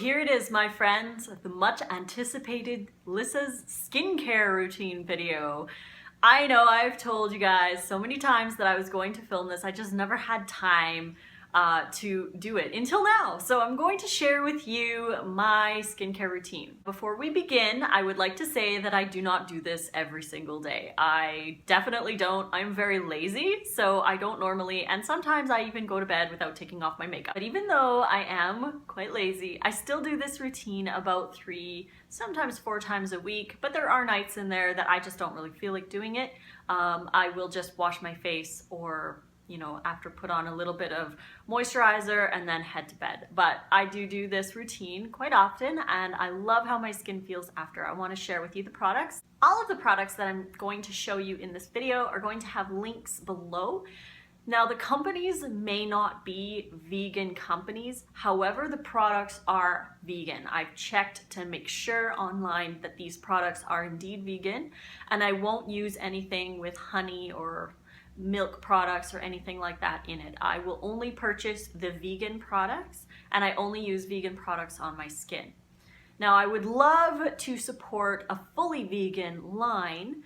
here it is, my friends, the much anticipated Lissa'S skincare routine video. I know I've told you guys so many times that I was going to film this. I just never had time to do it until now. So I'm going to share with you my skincare routine. Before we begin, I would like to say that I do not do this every single day. I definitely don't. I'm very lazy, so I don't normally, and sometimes I even go to bed without taking off my makeup. But even though I am quite lazy, I still do this routine about 3, sometimes 4 times a week, but there are nights in there that I just don't really feel like doing it. I will just wash my face or after put on a little bit of moisturizer and then head to bed. But I do this routine quite often and I love how my skin feels after. I want to share with you the products. All of the products that I'm going to show you in this video are going to have links below. Now, the companies may not be vegan companies, however, the products are vegan. I've checked to make sure online that these products are indeed vegan, and I won't use anything with honey or milk products or anything like that in it. I will only purchase the vegan products, and I only use vegan products on my skin. Now, I would love to support a fully vegan line.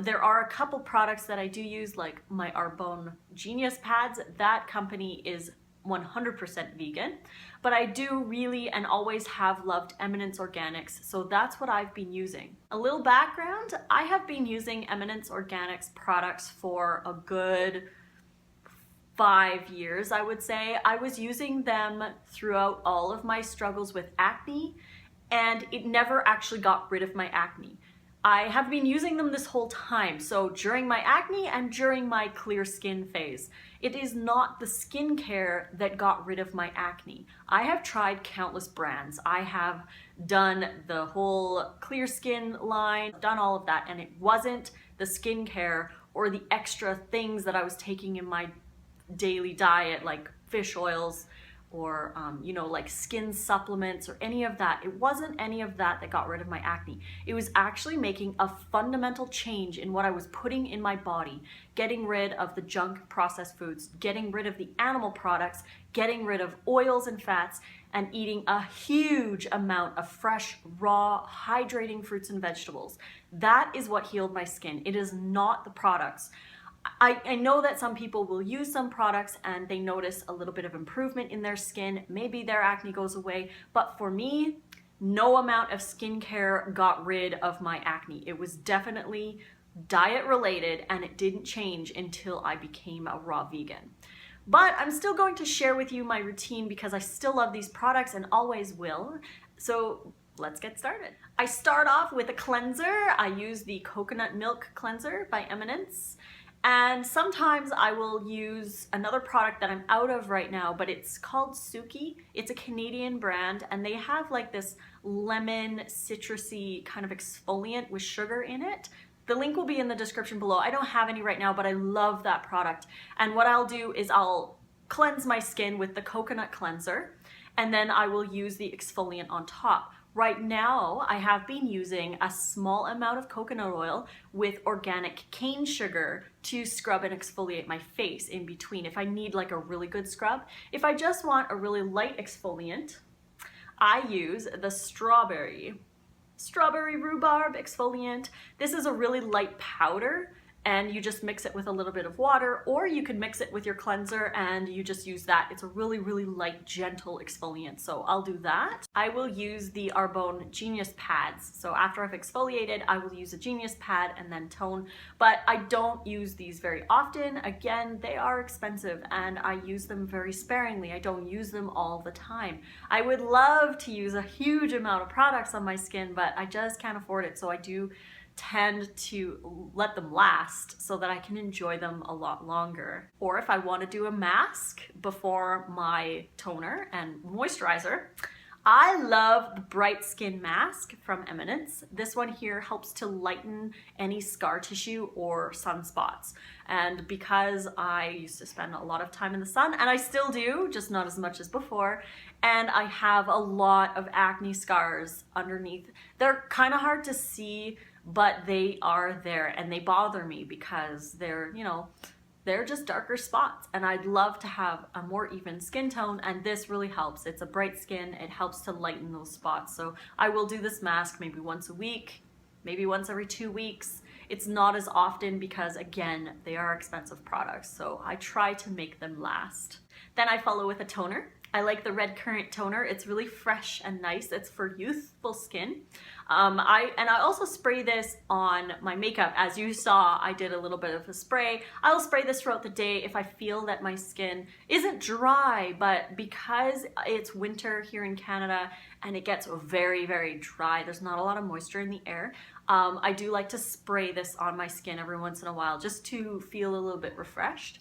There are a couple products that I do use, like my Arbonne Genius pads. That company is 100% vegan, but I do really and always have loved Eminence Organics, so that's what I've been using. A little background, I have been using Eminence Organics products for a good 5 years, I would say. I was using them throughout all of my struggles with acne, and it never actually got rid of my acne. I have been using them this whole time, so during my acne and during my clear skin phase. It is not the skincare that got rid of my acne. I have tried countless brands. I have done the whole clear skin line, done all of that, and it wasn't the skincare or the extra things that I was taking in my daily diet, like fish oils, or like skin supplements or any of that. It wasn't any of that that got rid of my acne. It was actually making a fundamental change in what I was putting in my body, getting rid of the junk processed foods, getting rid of the animal products, getting rid of oils and fats, and eating a huge amount of fresh, raw, hydrating fruits and vegetables. That is what healed my skin. It is not the products. I know that some people will use some products and they notice a little bit of improvement in their skin. Maybe their acne goes away, but for me, no amount of skincare got rid of my acne. It was definitely diet related and it didn't change until I became a raw vegan. But I'm still going to share with you my routine because I still love these products and always will. So let's get started. I start off with a cleanser. I use the coconut milk cleanser by Eminence. And sometimes I will use another product that I'm out of right now, but it's called Suki. It's a Canadian brand, and they have like this lemon citrusy kind of exfoliant with sugar in it. The link will be in the description below. I don't have any right now, but I love that product. And what I'll do is I'll cleanse my skin with the coconut cleanser, and then I will use the exfoliant on top. Right now, I have been using a small amount of coconut oil with organic cane sugar to scrub and exfoliate my face in between if I need like a really good scrub. If I just want a really light exfoliant, I use the strawberry rhubarb exfoliant. This is a really light powder, and you just mix it with a little bit of water, or you could mix it with your cleanser and you just use that. It's a really, really light, gentle exfoliant, so I'll do that. I will use the Arbonne Genius pads. So after I've exfoliated, I will use a Genius pad and then tone, but I don't use these very often. Again, they are expensive and I use them very sparingly. I don't use them all the time. I would love to use a huge amount of products on my skin, but I just can't afford it, so I do tend to let them last so that I can enjoy them a lot longer. Or if I want to do a mask before my toner and moisturizer, I love the Bright Skin Mask from Eminence. This one here helps to lighten any scar tissue or sunspots. And because I used to spend a lot of time in the sun, and I still do, just not as much as before, and I have a lot of acne scars underneath. They're kind of hard to see, but they are there and they bother me because they're, they're just darker spots, and I'd love to have a more even skin tone, and this really helps. It's a bright skin, it helps to lighten those spots. So I will do this mask maybe once a week, maybe once every 2 weeks. It's not as often because, again, they are expensive products, so I try to make them last. Then I follow with a toner. I like the Red Currant toner. It's really fresh and nice. It's for youthful skin. I also spray this on my makeup. As you saw, I did a little bit of a spray. I'll spray this throughout the day if I feel that my skin isn't dry, but because it's winter here in Canada and it gets very, very dry, there's not a lot of moisture in the air, I do like to spray this on my skin every once in a while just to feel a little bit refreshed.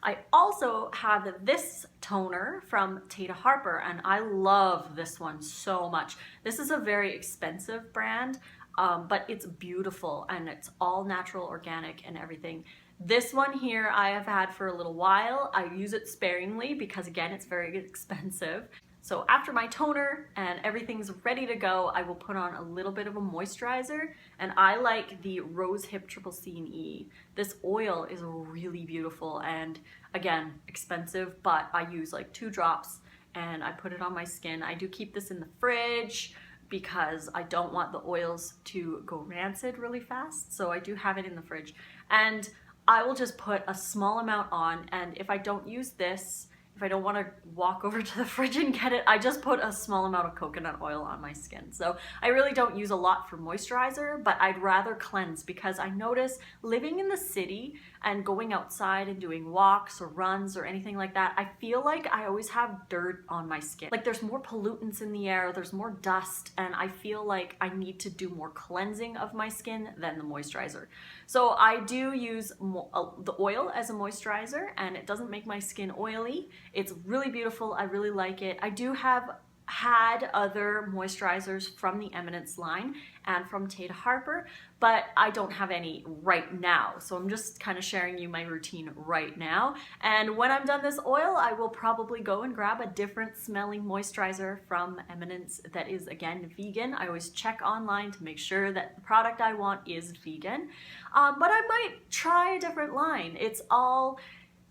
I also have this toner from Tata Harper, and I love this one so much. This is a very expensive brand, but it's beautiful and it's all natural, organic and everything. This one here I have had for a little while. I use it sparingly because, again, it's very expensive. So after my toner and everything's ready to go, I will put on a little bit of a moisturizer, and I like the Rose Hip Triple C&E. This oil is really beautiful and, again, expensive, but I use like 2 drops and I put it on my skin. I do keep this in the fridge because I don't want the oils to go rancid really fast, so I do have it in the fridge. And I will just put a small amount on, and if I don't use this, if I don't want to walk over to the fridge and get it, I just put a small amount of coconut oil on my skin. So I really don't use a lot for moisturizer, but I'd rather cleanse because I notice living in the city and going outside and doing walks or runs or anything like that, I feel like I always have dirt on my skin. Like there's more pollutants in the air, there's more dust, and I feel like I need to do more cleansing of my skin than the moisturizer. So I do use the oil as a moisturizer, and it doesn't make my skin oily. It's really beautiful. I really like it. I do have had other moisturizers from the Eminence line and from Tata Harper, but I don't have any right now. So I'm just kind of sharing you my routine right now. And when I'm done this oil, I will probably go and grab a different smelling moisturizer from Eminence that is, again, vegan. I always check online to make sure that the product I want is vegan. But I might try a different line. It's all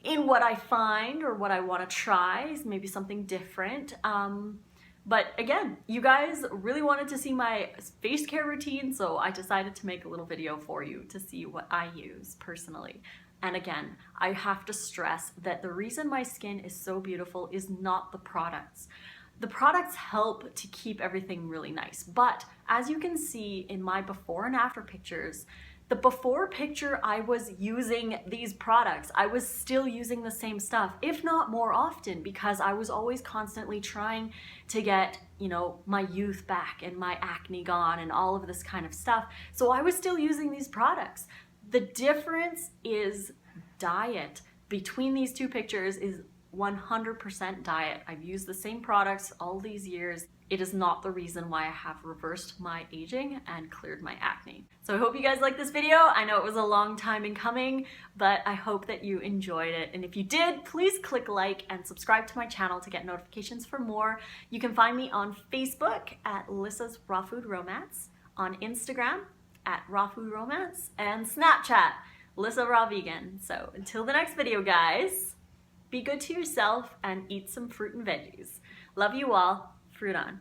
in what I find or what I want to try, maybe something different. But again, you guys really wanted to see my face care routine, so I decided to make a little video for you to see what I use personally. And again, I have to stress that the reason my skin is so beautiful is not the products. The products help to keep everything really nice, but as you can see in my before and after pictures, the before picture, I was using these products. I was still using the same stuff, if not more often, because I was always constantly trying to get, you know, my youth back and my acne gone and all of this kind of stuff. So I was still using these products. The difference is diet. Between these 2 pictures is 100% diet. I've used the same products all these years. It is not the reason why I have reversed my aging and cleared my acne. So I hope you guys liked this video. I know it was a long time in coming, but I hope that you enjoyed it. And if you did, please click like and subscribe to my channel to get notifications for more. You can find me on Facebook at Lissa'S Raw Food Romance, on Instagram at Raw Food Romance, and Snapchat, Lissa Raw Vegan. So until the next video, guys, be good to yourself and eat some fruit and veggies. Love you all. Fruit on.